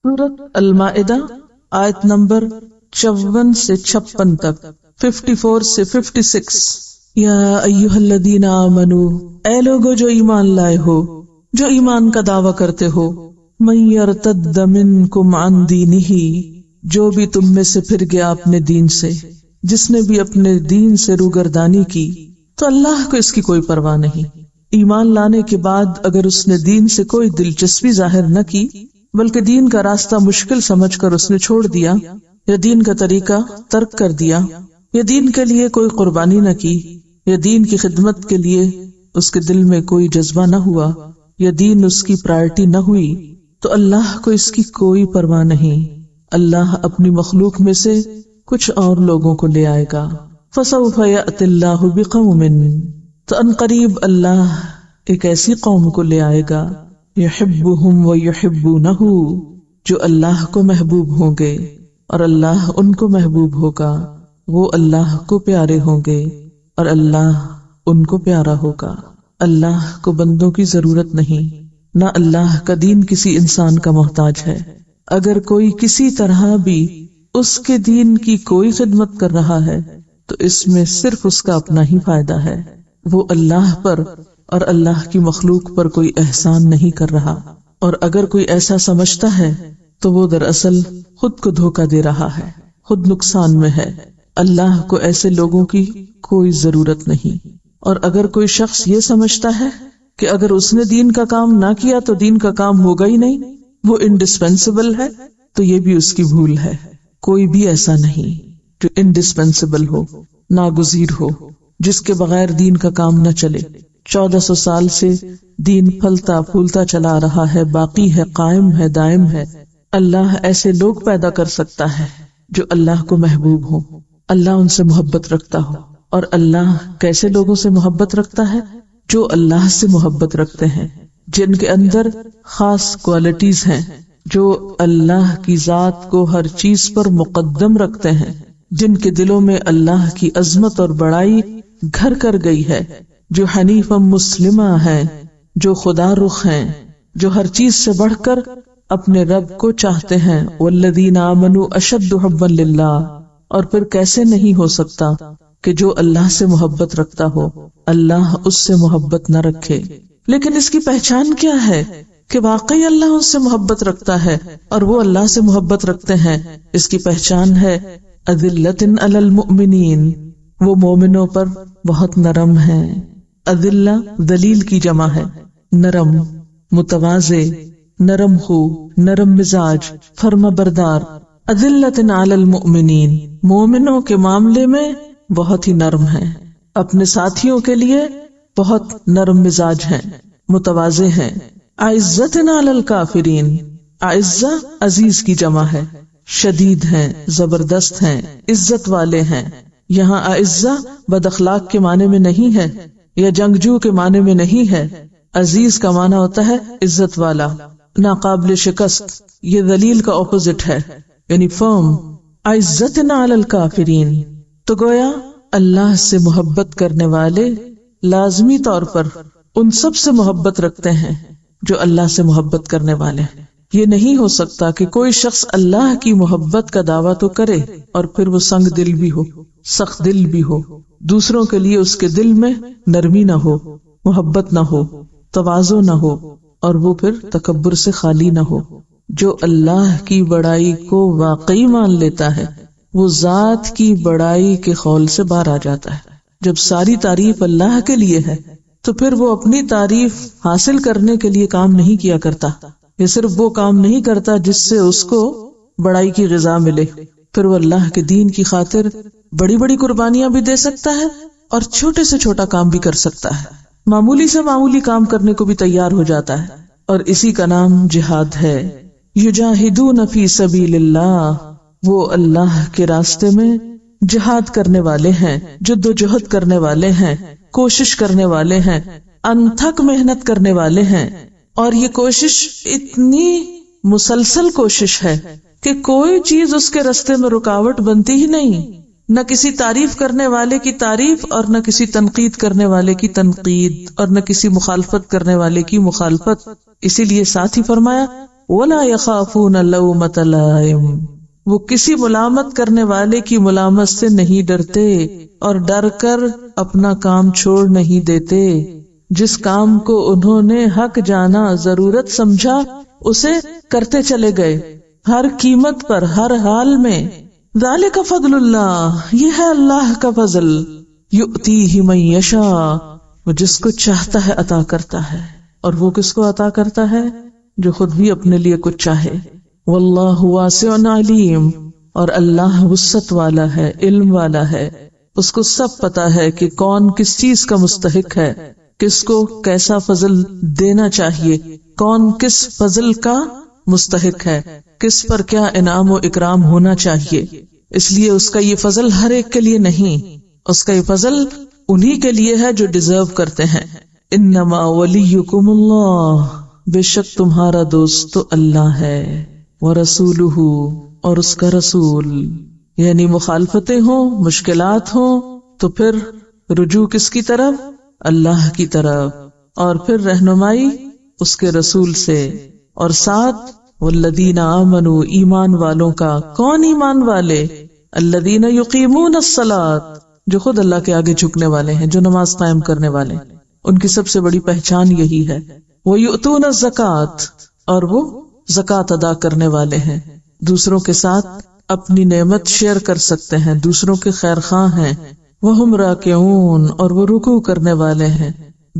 سورۃ المائدہ آیت نمبر 54 سے 56 تک، 54 سے 56۔ یا ایھا الذین آمنو، اے لوگو جو ایمان لائے ہو، جو ایمان کا دعویٰ کرتے ہو، من یرتد منکم عن دینہ، جو بھی تم میں سے پھر گیا اپنے دین سے، جس نے بھی اپنے دین سے روگردانی کی، تو اللہ کو اس کی کوئی پرواہ نہیں۔ ایمان لانے کے بعد اگر اس نے دین سے کوئی دلچسپی ظاہر نہ کی، بلکہ دین کا راستہ مشکل سمجھ کر اس نے چھوڑ دیا، یا دین کا طریقہ ترک کر دیا، یا دین کے لیے کوئی قربانی نہ کی، یا دین کی خدمت کے لیے اس کے دل میں کوئی جذبہ نہ ہوا، یا دین اس کی پرائرٹی نہ ہوئی، تو اللہ کو اس کی کوئی پرواہ نہیں۔ اللہ اپنی مخلوق میں سے کچھ اور لوگوں کو لے آئے گا۔ فسوف یأتی اللہ بقوم، تو ان قریب اللہ ایک ایسی قوم کو لے آئے گا، یحبہم ویحبونہ، جو اللہ کو محبوب ہوں گے اور اللہ ان کو محبوب ہوگا، وہ اللہ کو پیارے ہوں گے اور اللہ ان کو پیارا ہوگا۔ اللہ کو بندوں کی ضرورت نہیں، نہ اللہ کا دین کسی انسان کا محتاج ہے۔ اگر کوئی کسی طرح بھی اس کے دین کی کوئی خدمت کر رہا ہے تو اس میں صرف اس کا اپنا ہی فائدہ ہے، وہ اللہ پر اور اللہ کی مخلوق پر کوئی احسان نہیں کر رہا، اور اگر کوئی ایسا سمجھتا ہے تو وہ دراصل خود کو دھوکہ دے رہا ہے، خود نقصان میں ہے۔ اللہ کو ایسے لوگوں کی کوئی ضرورت نہیں۔ اور اگر کوئی شخص یہ سمجھتا ہے کہ اگر اس نے دین کا کام نہ کیا تو دین کا کام ہوگا ہی نہیں، وہ انڈسپینسیبل ہے، تو یہ بھی اس کی بھول ہے۔ کوئی بھی ایسا نہیں جو انڈسپینسیبل ہو، ناگزیر ہو، جس کے بغیر دین کا کام نہ چلے۔ 1400 سال سے دین پھلتا پھولتا چلا رہا ہے، باقی ہے، قائم ہے، دائم ہے۔ اللہ ایسے لوگ پیدا کر سکتا ہے جو اللہ کو محبوب ہو، اللہ ان سے محبت رکھتا ہو۔ اور اللہ کیسے لوگوں سے محبت رکھتا ہے؟ جو اللہ سے محبت رکھتے ہیں، جن کے اندر خاص کوالٹیز ہیں، جو اللہ کی ذات کو ہر چیز پر مقدم رکھتے ہیں، جن کے دلوں میں اللہ کی عظمت اور بڑائی گھر کر گئی ہے، جو حنیفہ مسلمہ ہیں، جو خدا رخ ہیں، جو ہر چیز سے بڑھ کر اپنے رب کو چاہتے ہیں۔ والذین آمنوا اشد حبا للہ، اور پھر کیسے نہیں ہو سکتا کہ جو اللہ سے محبت رکھتا ہو اللہ اس سے محبت نہ رکھے۔ لیکن اس کی پہچان کیا ہے کہ واقعی اللہ ان سے محبت رکھتا ہے اور وہ اللہ سے محبت رکھتے ہیں؟ اس کی پہچان ہے اذلۃ علی المؤمنین، وہ مومنوں پر بہت نرم ہیں۔ اذلہ ذلیل کی جمع ہے، نرم، متواضع، نرم خو، نرم مزاج، فرما بردار۔ اذلۃ علی المؤمنین، مومنوں کے معاملے میں بہت ہی نرم ہیں، اپنے ساتھیوں کے لیے بہت نرم مزاج ہیں، متواضع ہیں۔ اعزۃ علی الکافرین، اعزہ عزیز کی جمع ہے، شدید ہیں، زبردست ہیں، عزت والے ہیں۔ یہاں اعزہ بد اخلاق کے معنی میں نہیں ہے یا جنگجو کے معنی میں نہیں ہے۔ عزیز کا معنی ہوتا ہے عزت والا، ناقابل شکست۔ یہ ذلیل کا اپوزٹ ہے، یعنی فرم۔ اعزۃ علی الکافرین، تو گویا اللہ سے محبت کرنے والے لازمی طور پر ان سب سے محبت رکھتے ہیں جو اللہ سے محبت کرنے والے ہیں۔ یہ نہیں ہو سکتا کہ کوئی شخص اللہ کی محبت کا دعویٰ تو کرے اور پھر وہ سنگ دل بھی ہو، سخت دل بھی ہو، دوسروں کے لیے اس کے دل میں نرمی نہ ہو، محبت نہ ہو، تواضع نہ ہو، اور وہ پھر تکبر سے خالی نہ ہو۔ جو اللہ کی بڑائی کو واقعی مان لیتا ہے وہ ذات کی بڑائی کے خول سے باہر آ جاتا ہے۔ جب ساری تعریف اللہ کے لیے ہے تو پھر وہ اپنی تعریف حاصل کرنے کے لیے کام نہیں کیا کرتا، یہ صرف وہ کام نہیں کرتا جس سے اس کو بڑائی کی غذا ملے، پھر وہ اللہ کے دین کی خاطر بڑی بڑی قربانیاں بھی دے سکتا ہے اور چھوٹے سے چھوٹا کام بھی کر سکتا ہے، معمولی سے معمولی کام کرنے کو بھی تیار ہو جاتا ہے، اور اسی کا نام جہاد ہے۔ یجاہدون فی سبیل اللہ، وہ اللہ کے راستے میں جہاد کرنے والے ہیں، جد و جہد کرنے والے ہیں، کوشش کرنے والے ہیں، انتھک محنت کرنے والے ہیں۔ اور یہ کوشش اتنی مسلسل کوشش ہے کہ کوئی چیز اس کے راستے میں رکاوٹ بنتی ہی نہیں، نہ کسی تعریف کرنے والے کی تعریف اور نہ کسی تنقید کرنے والے کی تنقید اور نہ کسی مخالفت کرنے والے کی مخالفت۔ اسی لیے ساتھ ہی فرمایا ولا يخافون لومة لائم، وہ کسی ملامت کرنے والے کی ملامت سے نہیں ڈرتے اور ڈر کر اپنا کام چھوڑ نہیں دیتے. جس کام کو انہوں نے حق جانا، ضرورت سمجھا، اسے کرتے چلے گئے ہر قیمت پر، ہر حال میں. ذالک فضل اللہ، یہ ہے اللہ کا فضل. یؤتیہ من یشاء، وہ جس کو چاہتا ہے عطا کرتا ہے. اور وہ کس کو عطا کرتا ہے؟ جو خود بھی اپنے لیے کچھ چاہے. واللہ واسع علیم، اور اللہ وسعت والا ہے، علم والا ہے. اس کو سب پتا ہے کہ کون کس چیز کا مستحق ہے، کس کو کیسا فضل دینا چاہیے، کون کس فضل کا مستحق ہے، کس پر کیا انعام و اکرام ہونا چاہیے. اس لیے اس کا یہ فضل ہر ایک کے لیے نہیں، اس کا یہ فضل انہی کے لیے ہے جو ڈیزرو کرتے ہیں. انما ولیکم اللہ، بے شک تمہارا دوست تو اللہ ہے. ورسولہ، اور اس کا رسول. یعنی مخالفتیں ہوں، مشکلات ہوں تو پھر رجوع کس کی طرف؟ اللہ کی طرف. اور پھر رہنمائی اس کے رسول سے. اور ساتھ والذین آمنوا، ایمان والوں کا. کون ایمان والے؟ الذین یقیمون الصلاۃ، جو خود اللہ کے آگے جھکنے والے ہیں، جو نماز قائم کرنے والے ہیں. ان کی سب سے بڑی پہچان یہی ہے. وَيُؤْتُونَ الزَّكَاةَ، اور وہ زکوٰۃ ادا کرنے والے ہیں. دوسروں کے ساتھ اپنی نعمت شیئر کر سکتے ہیں، دوسروں کے خیر خواہ ہیں. وَهُمْ رَاكِعُونَ، اور وہ رکوع کرنے والے ہیں.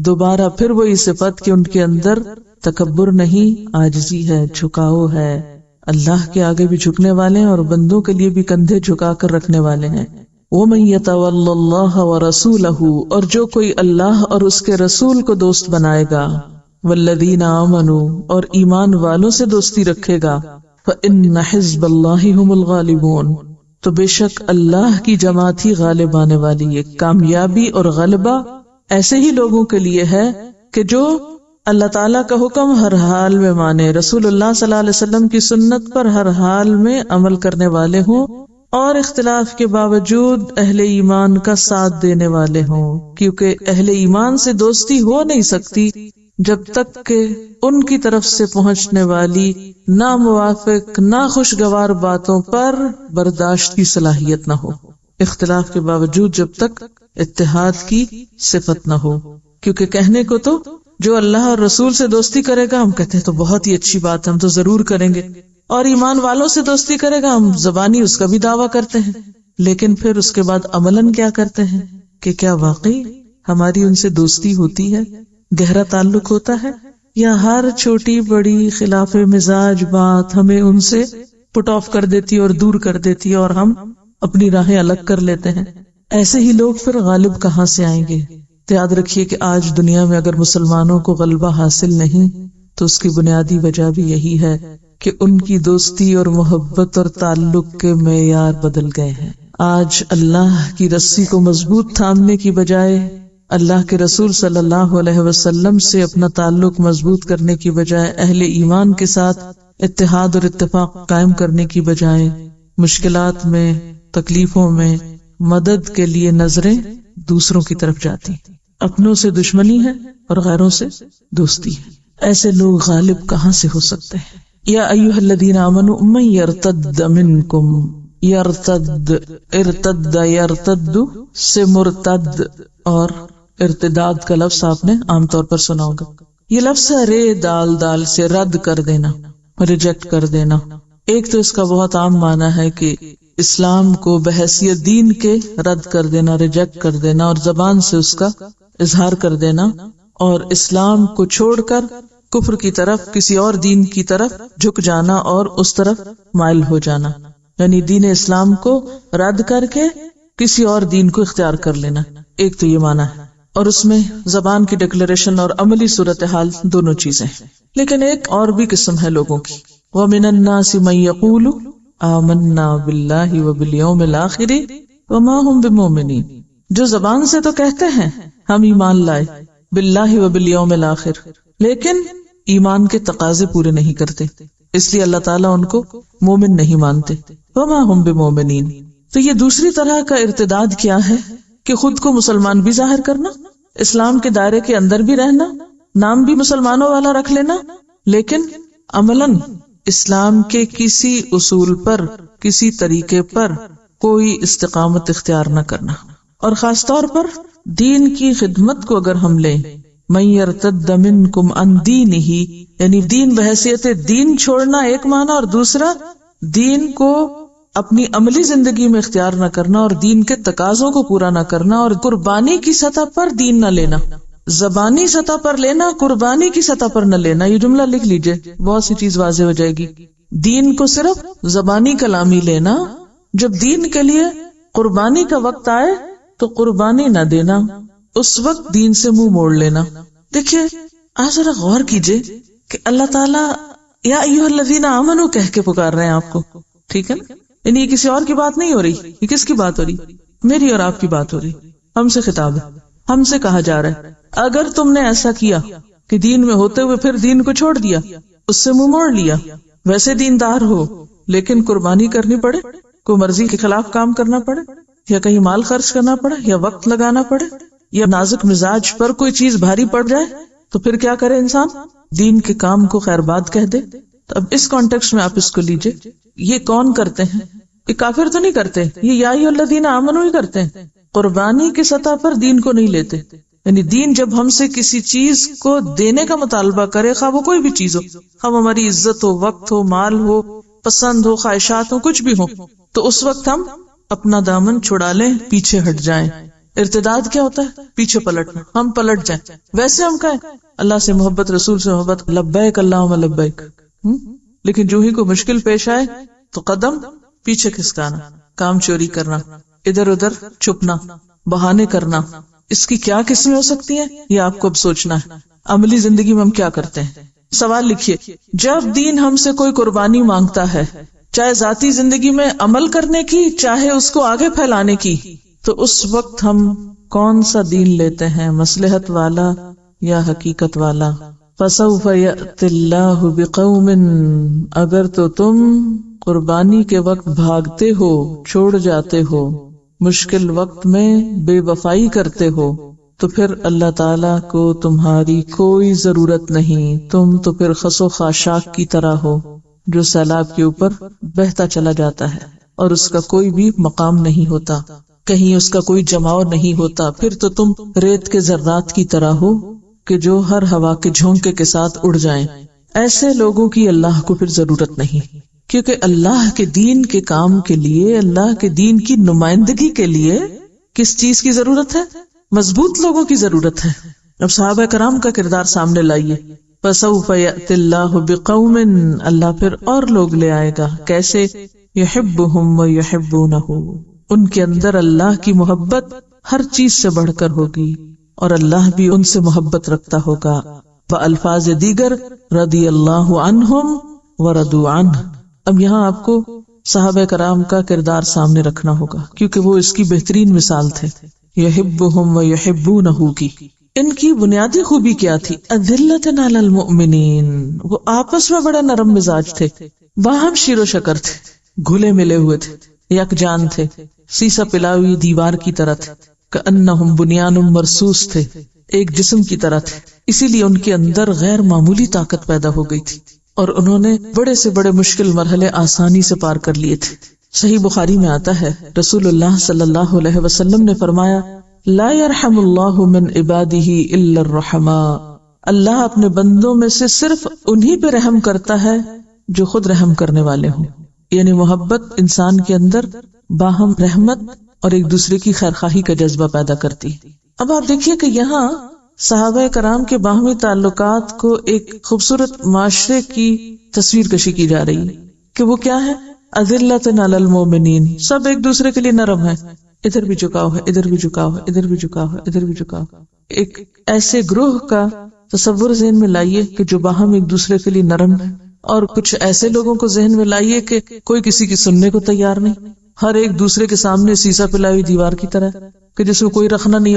دوبارہ پھر وہی صفت کہ ان کے اندر تکبر نہیں، عاجزی ہے، جھکاؤ ہے. اللہ کے آگے بھی جھکنے والے ہیں اور بندوں کے لیے بھی کندھے جھکا کر رکھنے والے ہیں. وَمَن يَتَوَلَّ اللَّهَ وَرَسُولَهُ، اور جو کوئی اللہ اور اس کے رسول کو دوست بنائے گا. وَالَّذِينَ آمَنُوا، اور ایمان والوں سے دوستی رکھے گا. فَإِنَّ حِزْبَ اللَّهِ هُمُ الْغَالِبُونَ، تو بے شک اللہ کی جماعت ہی غالب آنے والی ہے. کامیابی اور غلبہ ایسے ہی لوگوں کے لیے ہے کہ جو اللہ تعالیٰ کا حکم ہر حال میں مانے، رسول اللہ صلی اللہ علیہ وسلم کی سنت پر ہر حال میں عمل کرنے والے ہوں، اور اختلاف کے باوجود اہل ایمان کا ساتھ دینے والے ہوں. کیونکہ اہل ایمان سے دوستی ہو نہیں سکتی جب تک کہ ان کی طرف سے پہنچنے والی ناموافق، ناخوشگوار باتوں پر برداشت کی صلاحیت نہ ہو. اختلاف کے باوجود جب تک اتحاد کی صفت نہ ہو. کیونکہ کہنے کو تو جو اللہ اور رسول سے دوستی کرے گا ہم کہتے ہیں تو بہت ہی اچھی بات ہے، ہم تو ضرور کریں گے. اور ایمان والوں سے دوستی کرے گا ہم زبانی اس کا بھی دعویٰ کرتے ہیں، لیکن پھر اس کے بعد عملاً کیا کرتے ہیں کہ کیا واقعی ہماری ان سے دوستی ہوتی ہے، گہرا تعلق ہوتا ہے، یا ہر چھوٹی بڑی خلاف مزاج بات ہمیں ان سے پٹ آف کر دیتی اور دور کر دیتی اور ہم اپنی راہیں الگ کر لیتے ہیں. ایسے ہی لوگ پھر غالب کہاں سے آئیں گے؟ تو یاد رکھیے کہ آج دنیا میں اگر مسلمانوں کو غلبہ حاصل نہیں تو اس کی بنیادی وجہ بھی یہی ہے کہ ان کی دوستی اور محبت اور تعلق کے معیار بدل گئے ہیں. آج اللہ کی رسی کو مضبوط تھامنے کی بجائے، اللہ کے رسول صلی اللہ علیہ وسلم سے اپنا تعلق مضبوط کرنے کی بجائے، اہل ایمان کے ساتھ اتحاد اور اتفاق قائم کرنے کی بجائے، مشکلات میں، تکلیفوں میں مدد کے لیے نظریں دوسروں کی طرف جاتی. اپنوں سے دشمنی ہے اور غیروں سے دوستی ہے. ایسے لوگ غالب کہاں سے ہو سکتے ہیں؟ یا ایھا الذین آمنوا من یرتد منکم، یرتد، ارتد، یرتد سے مرتد، اور ارتداد کا لفظ آپ نے عام طور پر سنا ہوگا. یہ لفظ ہے رے دال دال سے رد کر دینا، ریجیکٹ کر دینا. ایک تو اس کا بہت عام معنی ہے کہ اسلام کو بحیثیت دین کے رد کر دینا، ریجیکٹ کر دینا اور زبان سے اس کا اظہار کر دینا، اور اسلام کو چھوڑ کر کفر کی طرف، کسی اور دین کی طرف جھک جانا اور اس طرف مائل ہو جانا. یعنی دین اسلام کو رد کر کے کسی اور دین کو اختیار کر لینا. ایک تو یہ معنی ہے، اور اس میں زبان کی ڈکلیریشن اور عملی صورتحال دونوں چیزیں ہیں. لیکن ایک اور بھی قسم ہے لوگوں کی. وَمِنَ النَّاسِ مَن يَقُولُ آمَنَّا بِاللَّهِ وَبِالْيَوْمِ الْآخِرِ وَمَا هُمْ بِمُؤْمِنِينَ، جو زبان سے تو کہتے ہیں ہم ایمان لائے باللہ وبالیوم الآخر، لیکن ایمان کے تقاضے پورے نہیں کرتے، اس لیے اللہ تعالیٰ ان کو مومن نہیں مانتے. وَمَا هُمْ بِمُؤْمِنِينَ. تو یہ دوسری طرح کا ارتداد کیا ہے کہ خود کو مسلمان بھی ظاہر کرنا، اسلام کے دائرے کے اندر بھی رہنا، نام بھی مسلمانوں والا رکھ لینا، لیکن عملاً اسلام کے کسی اصول پر، کسی طریقے پر کوئی استقامت اختیار نہ کرنا، اور خاص طور پر دین کی خدمت کو اگر ہم لیں، من یرتد منکم عن دینہ، یعنی دین بحیثیت دین چھوڑنا ایک معنی، اور دوسرا دین کو اپنی عملی زندگی میں اختیار نہ کرنا اور دین کے تقاضوں کو پورا نہ کرنا، اور قربانی کی سطح پر دین نہ لینا، زبانی سطح پر لینا، قربانی کی سطح پر نہ لینا. یہ جملہ لکھ لیجئے، بہت سی چیز واضح ہو جائے گی. دین کو صرف زبانی کلامی لینا، جب دین کے لیے قربانی کا وقت آئے تو قربانی نہ دینا، اس وقت دین سے منہ موڑ لینا. دیکھیے آج ذرا غور کیجئے کہ اللہ تعالیٰ یا ایھا الذین آمنوا کہہ کے پکار رہے ہیں آپ کو، ٹھیک ہے نا؟ یعنی یہ کسی اور کی بات نہیں ہو رہی، یہ کس کی بات ہو رہی؟ میری اور آپ کی بات ہو رہی. ہم سے خطاب ہے، ہم سے کہا جا رہا ہے اگر تم نے ایسا کیا کہ دین میں ہوتے ہوئے پھر دین کو چھوڑ دیا، اس سے منہ موڑ لیا، ویسے دیندار ہو لیکن قربانی کرنی پڑے، کوئی مرضی کے خلاف کام کرنا پڑے، یا کہیں مال خرچ کرنا پڑے، یا وقت لگانا پڑے، یا نازک مزاج پر کوئی چیز بھاری پڑ جائے، تو پھر کیا کرے انسان؟ دین کے کام کو خیر بات کہہ دے. تو اب اس کانٹیکسٹ میں آپ اس کو لیجئے، یہ کون کرتے ہیں؟ یہ کافر تو نہیں کرتے، یہ یا ایھا الذین آمنوا ہی کرتے ہیں. قربانی کی سطح پر دین کو نہیں لیتے. یعنی دین جب ہم سے کسی چیز کو دینے کا مطالبہ کرے، خواہ وہ کوئی بھی چیز ہو، خواہ ہماری عزت ہو، وقت ہو، مال ہو، پسند ہو، خواہشات ہو، کچھ بھی ہو، تو اس وقت ہم اپنا دامن چھڑا لیں، پیچھے ہٹ جائیں. ارتداد کیا ہوتا ہے؟ پیچھے پلٹنا، ہم پلٹ جائیں. ویسے ہم کہیں اللہ سے محبت، رسول سے محبت، لبیک اللہم لبیک، لیکن جو ہی کوئی مشکل پیش آئے تو قدم پیچھے کھسکانا، کام چوری کرنا، ادھر ادھر چھپنا، بہانے کرنا. اس کی کیا قسمیں ہو سکتی ہیں یہ آپ کو اب سوچنا ہے. عملی زندگی میں ہم کیا کرتے ہیں؟ سوال لکھیے، جب دین ہم سے کوئی قربانی مانگتا ہے، چاہے ذاتی زندگی میں عمل کرنے کی، چاہے اس کو آگے پھیلانے کی، تو اس وقت ہم کون سا دین لیتے ہیں؟ مصلحت والا یا حقیقت والا؟ فَسَوْفَ يَأْتِ اللَّهُ بِقَوْمٍ، اگر تو تم قربانی کے وقت بھاگتے ہو، چھوڑ جاتے ہو، مشکل وقت میں بے وفائی کرتے ہو، تو پھر اللہ تعالیٰ کو تمہاری کوئی ضرورت نہیں. تم تو پھر خس و خاشاک کی طرح ہو جو سیلاب کے اوپر بہتا چلا جاتا ہے اور اس کا کوئی بھی مقام نہیں ہوتا، کہیں اس کا کوئی جماؤ نہیں ہوتا. پھر تو تم ریت کے ذرات کی طرح ہو کہ جو ہر ہوا کے جھونکے کے ساتھ اڑ جائیں. ایسے لوگوں کی اللہ کو پھر ضرورت نہیں، کیونکہ اللہ کے دین کے کام کے لیے، اللہ کے دین کی نمائندگی کے لیے کس چیز کی ضرورت ہے؟ مضبوط لوگوں کی ضرورت ہے. اب صحابہ کرام کا کردار سامنے لائیے. فَسَوْفَ يَأْتِ اللَّهُ بِقَوْمٍ، اللہ پھر اور لوگ لے آئے گا. کیسے؟ يُحِبُّهُمْ وَيُحِبُّونَهُ، ان کے اندر اللہ کی محبت ہر چیز سے بڑھ کر ہوگی اور اللہ بھی ان سے محبت رکھتا ہوگا. بألفاظ دیگر رضی اللہ عنہم ورضوا عنہ. اب یہاں آپ کو صحابہ کرام کا کردار سامنے رکھنا ہوگا کیونکہ وہ اس کی بہترین مثال تھے. یحبہم ویحبونہ کی ان کی بنیادی خوبی کیا تھی؟ اذلۃ علی المؤمنین، وہ آپس میں بڑے نرم مزاج تھے، باہم شیر و شکر تھے، گھلے ملے ہوئے تھے، یکجان تھے، سیسا پلاوی دیوار کی طرح تھے، کأنہم بنیان مرصوص تھے، ایک جسم کی طرح تھے. اسی لیے ان کے اندر غیر معمولی طاقت پیدا ہو گئی تھی اور انہوں نے بڑے سے بڑے مشکل مرحلے آسانی سے پار کر لیے تھے. صحیح بخاری میں آتا ہے رسول اللہ صلی اللہ علیہ وسلم نے فرمایا لا يرحم اللہ من عبادہ الا الرحماء، اللہ اپنے بندوں میں سے صرف انہی پہ رحم کرتا ہے جو خود رحم کرنے والے ہوں. یعنی محبت انسان کے اندر باہم رحمت اور ایک دوسرے کی خیرخواہی کا جذبہ پیدا کرتی. اب آپ دیکھیے کہ یہاں صحابہ کرام کے باہمی تعلقات کو ایک خوبصورت معاشرے کی تصویر کشی کی جا رہی ہے کہ وہ کیا ہے؟ اذلۃ علی المؤمنین، سب ایک دوسرے کے لیے نرم ہے، ادھر بھی جھکاؤ ہے، ادھر بھی جھکاؤ ہے، ادھر بھی جھکاؤ ہے، ادھر بھی جھکاؤ. ایک ایسے گروہ کا تصور ذہن میں لائیے کہ جو باہم ایک دوسرے کے لیے نرم ہے، اور کچھ ایسے لوگوں کو ذہن میں لائیے کہ کوئی کسی کی سننے کو تیار نہیں، ہر ایک دوسرے کے سامنے سیسا پلائی دیوار کی طرح کہ جس میں کوئی رکھنا نہیں